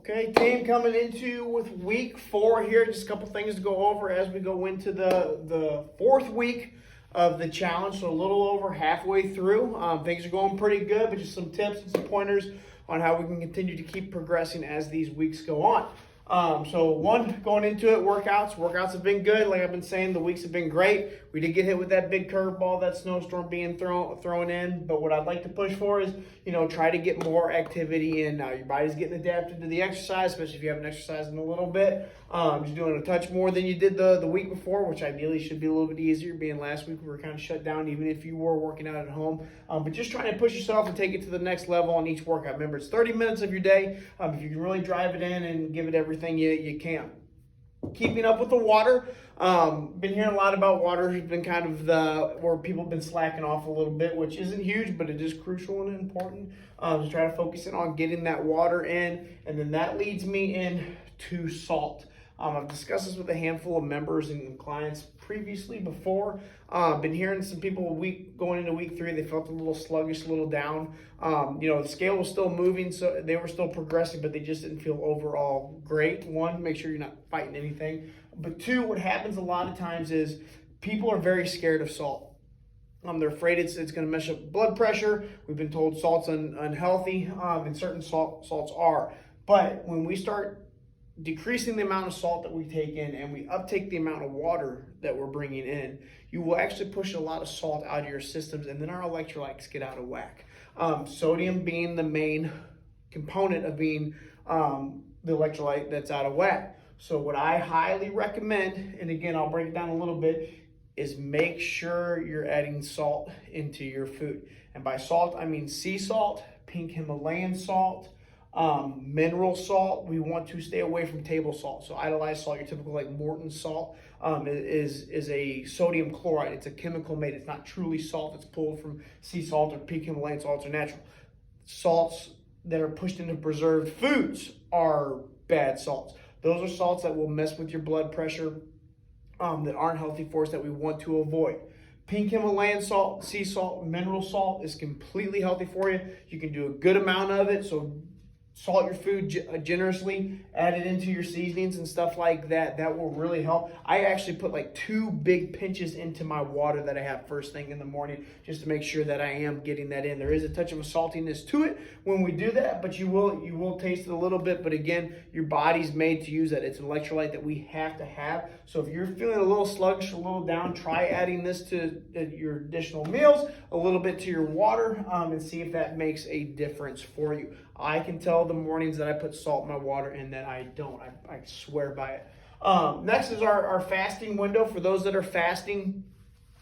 Okay, team, coming into with week 4 here. Just a couple things to go over as we go into the 4th week of the challenge. So a little over halfway through. Things are going pretty good, but just some tips and some pointers on how we can continue to keep progressing as these weeks go on. So going into it, workouts have been good. Like I've been saying, the weeks have been great. We did get hit with that big curveball, that snowstorm being thrown in. But what I'd like to push for is, try to get more activity in. Your body's getting adapted to the exercise, especially if you haven't exercised in a little bit. Just doing a touch more than you did the week before, which ideally should be a little bit easier. Being last week we were kind of shut down, even if you were working out at home. But just trying to push yourself and take it to the next level on each workout. Remember, it's 30 minutes of your day. If you can really drive it in and give it everything you can. Keeping up with the water. Been hearing a lot about water. Has been kind of where people have been slacking off a little bit, which isn't huge, but it is crucial and important. To try to focus in on getting that water in, and then that leads me into salt. I've discussed this with a handful of members and clients previously before. Been hearing some people going into week 3, they felt a little sluggish, a little down. The scale was still moving, so they were still progressing, but they just didn't feel overall great. 1, make sure you're not fighting anything. But 2, what happens a lot of times is people are very scared of salt. They're afraid it's going to mess up blood pressure. We've been told salt's unhealthy, and certain salts are. But when we start decreasing the amount of salt that we take in and we uptake the amount of water that we're bringing in, you will actually push a lot of salt out of your systems, and then our electrolytes get out of whack. Sodium being the main component of being the electrolyte that's out of whack. So what I highly recommend, and again, I'll break it down a little bit, is make sure you're adding salt into your food. And by salt, I mean sea salt, pink Himalayan salt, mineral salt. We want to stay away from table salt. So iodized salt, your typical like Morton salt, is a sodium chloride. It's a chemical made. It's not truly salt. It's pulled from sea salt, or pink Himalayan salts are natural. Salts that are pushed into preserved foods are bad salts. Those are salts that will mess with your blood pressure, that aren't healthy for us, that we want to avoid. Pink Himalayan salt, sea salt, mineral salt is completely healthy for you. You can do a good amount of it, so salt your food generously, add it into your seasonings and stuff like that. That will really help. I actually put like 2 big pinches into my water that I have first thing in the morning, just to make sure that I am getting that in. There is a touch of a saltiness to it when we do that, but you will taste it a little bit. But again, your body's made to use that. It's an electrolyte that we have to have. So if you're feeling a little sluggish, a little down, try adding this to your additional meals, a little bit to your water, and see if that makes a difference for you. I can tell the mornings that I put salt in my water and that I don't. I swear by it. Next is our fasting window. For those that are fasting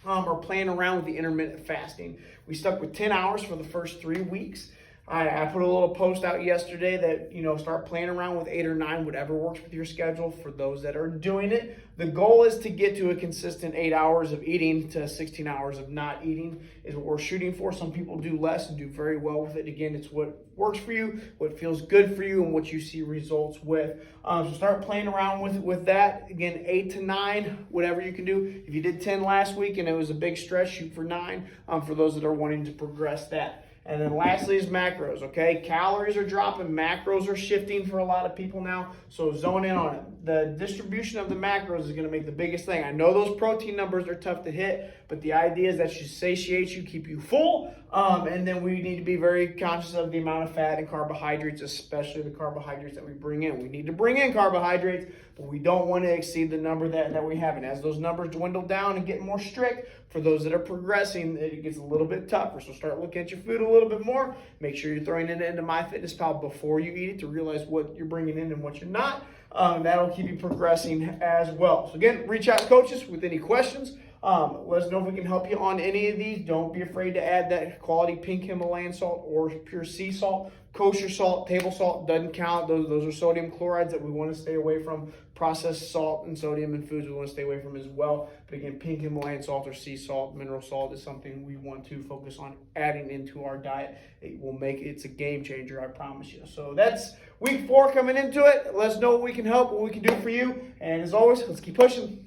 or playing around with the intermittent fasting, we stuck with 10 hours for the first 3 weeks. I put a little post out yesterday that, start playing around with 8 or 9, whatever works with your schedule for those that are doing it. The goal is to get to a consistent 8 hours of eating to 16 hours of not eating is what we're shooting for. Some people do less and do very well with it. Again, it's what works for you, what feels good for you, and what you see results with. So start playing around with that. Again, 8 to 9, whatever you can do. If you did 10 last week and it was a big stretch, shoot for 9 for those that are wanting to progress that. And then lastly is macros, okay? Calories are dropping, macros are shifting for a lot of people now, so zone in on it. The distribution of the macros is going to make the biggest thing. I know those protein numbers are tough to hit, but the idea is that should satiate you, keep you full, and then we need to be very conscious of the amount of fat and carbohydrates, especially the carbohydrates that we bring in. We need to bring in carbohydrates, but we don't want to exceed the number that we have. And as those numbers dwindle down and get more strict, for those that are progressing, it gets a little bit tougher. So start looking at your food a little bit more. Make ssure you're throwing it into MyFitnessPal before you eat it to realize what you're bringing in and what you're not. That'll keep you progressing as well. So again, reach out to coaches with any questions. Let us know if we can help you on any of these. Don't be afraid to add that quality pink Himalayan salt or pure sea salt. Kosher salt, table salt doesn't count. Those are sodium chlorides that we want to stay away from. Processed salt and sodium in foods we want to stay away from as well. But again, pink Himalayan salt or sea salt, mineral salt is something we want to focus on adding into our diet. It's a game changer, I promise you. So that's week 4 coming into it. Let us know what we can help, what we can do for you. And as always, let's keep pushing.